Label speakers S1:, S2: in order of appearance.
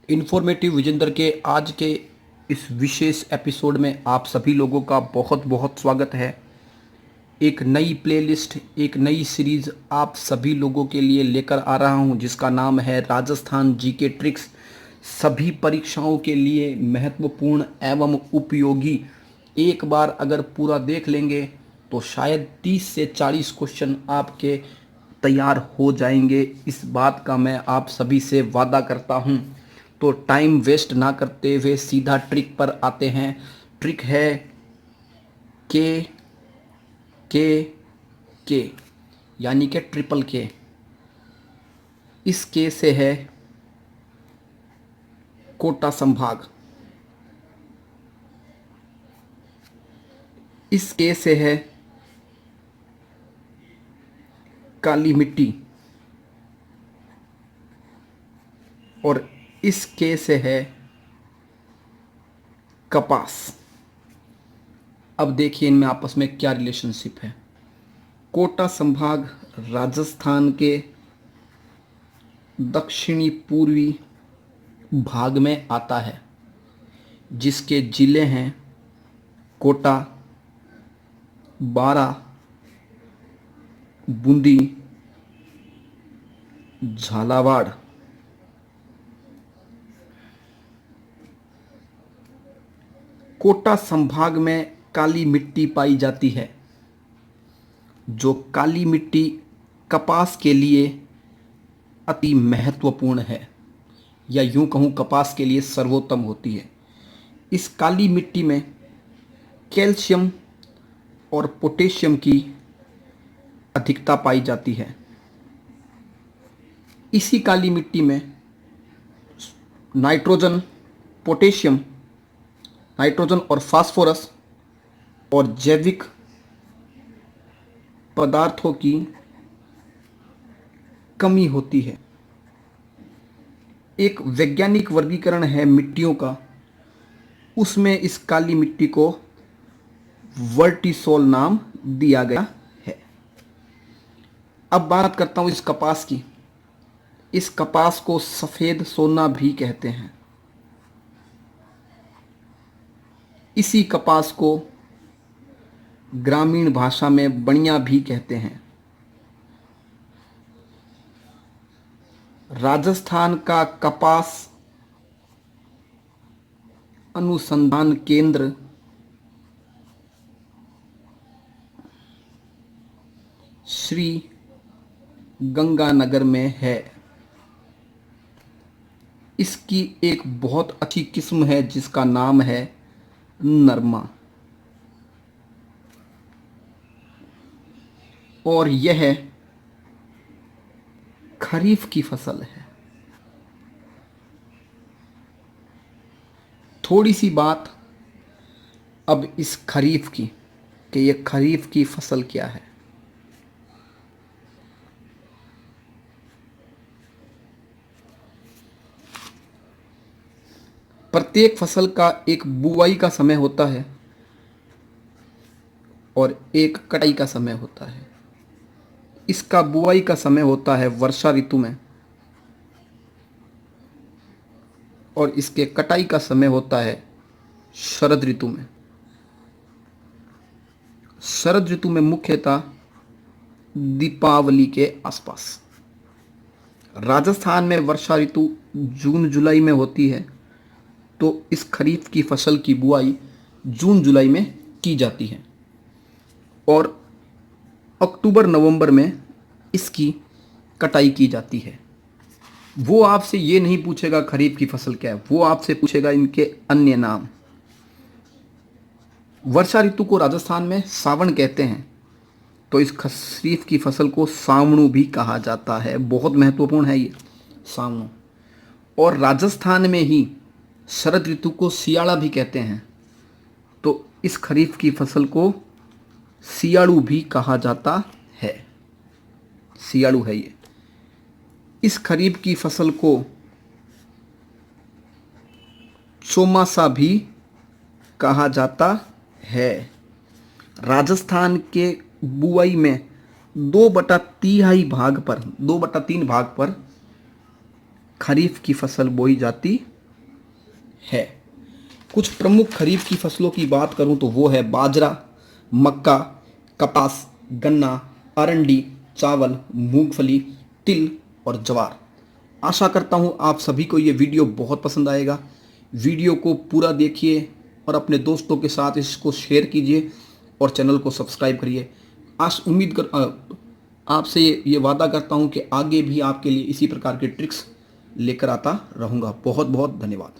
S1: Informative Vijender के आज के इस विशेष एपिसोड में आप सभी लोगों का बहुत बहुत स्वागत है। एक नई प्लेलिस्ट, एक नई सीरीज आप सभी लोगों के लिए लेकर आ रहा हूं, जिसका नाम है राजस्थान जीके ट्रिक्स। सभी परीक्षाओं के लिए महत्वपूर्ण एवं उपयोगी। एक बार अगर पूरा देख लेंगे तो शायद 30 से 40 क्वेश्चन आपके तैयार हो जाएंगे। इस बात का मैं आप सभी से वादा करता हूं। तो टाइम वेस्ट ना करते हुए सीधा ट्रिक पर आते हैं। ट्रिक है के के के यानी कि ट्रिपल के। इस के से है कोटा संभाग, इस के से है काली मिट्टी और इस के से है कपास। अब देखिए इनमें आपस में क्या रिलेशनशिप है। कोटा संभाग राजस्थान के दक्षिणी पूर्वी भाग में आता है, जिसके जिले हैं कोटा, बारा, बूंदी, झालावाड़। कोटा संभाग में काली मिट्टी पाई जाती है, जो काली मिट्टी कपास के लिए अति महत्वपूर्ण है, या यूं कहूं कपास के लिए सर्वोत्तम होती है। इस काली मिट्टी में कैल्शियम और पोटेशियम की अधिकता पाई जाती है। इसी काली मिट्टी में नाइट्रोजन, पोटेशियम, नाइट्रोजन और फास्फोरस और जैविक पदार्थों की कमी होती है। एक वैज्ञानिक वर्गीकरण है मिट्टियों का, उसमें इस काली मिट्टी को वर्टिसोल नाम दिया गया है। अब बात करता हूं इस कपास की। इस कपास को सफेद सोना भी कहते हैं। इसी कपास को ग्रामीण भाषा में बनिया भी कहते हैं। राजस्थान का कपास अनुसंधान केंद्र श्री गंगानगर में है। इसकी एक बहुत अच्छी किस्म है जिसका नाम है नरमा, और यह खरीफ की फसल है। थोड़ी सी बात अब इस खरीफ की, कि यह खरीफ की फसल क्या है। प्रत्येक फसल का एक बुआई का समय होता है और एक कटाई का समय होता है। इसका बुआई का समय होता है वर्षा ऋतु में और इसके कटाई का समय होता है शरद ऋतु में। शरद ऋतु में मुख्यतः दीपावली के आसपास। राजस्थान में वर्षा ऋतु जून जुलाई में होती है, तो इस खरीफ की फसल की बुआई जून जुलाई में की जाती है और अक्टूबर नवंबर में इसकी कटाई की जाती है। वो आपसे ये नहीं पूछेगा खरीफ की फसल क्या है, वो आपसे पूछेगा इनके अन्य नाम। वर्षा ऋतु को राजस्थान में सावन कहते हैं, तो इस खरीफ की फसल को सावणु भी कहा जाता है। बहुत महत्वपूर्ण है ये सावणु। और राजस्थान में ही शरद ऋतु को सियाड़ा भी कहते हैं, तो इस खरीफ की फसल को सियाड़ू भी कहा जाता है। सियाड़ू है ये। इस खरीफ की फसल को चौमासा भी कहा जाता है। राजस्थान के बुआई में 2/3 भाग पर खरीफ की फसल बोई जाती है। कुछ प्रमुख खरीफ की फसलों की बात करूं तो वो है बाजरा, मक्का, कपास, गन्ना, अरंडी, चावल, मूंगफली, तिल और ज्वार। आशा करता हूं आप सभी को ये वीडियो बहुत पसंद आएगा। वीडियो को पूरा देखिए और अपने दोस्तों के साथ इसको शेयर कीजिए और चैनल को सब्सक्राइब करिए। आपसे ये वादा करता हूं कि आगे भी आपके लिए इसी प्रकार के ट्रिक्स लेकर आता रहूँगा। बहुत बहुत धन्यवाद।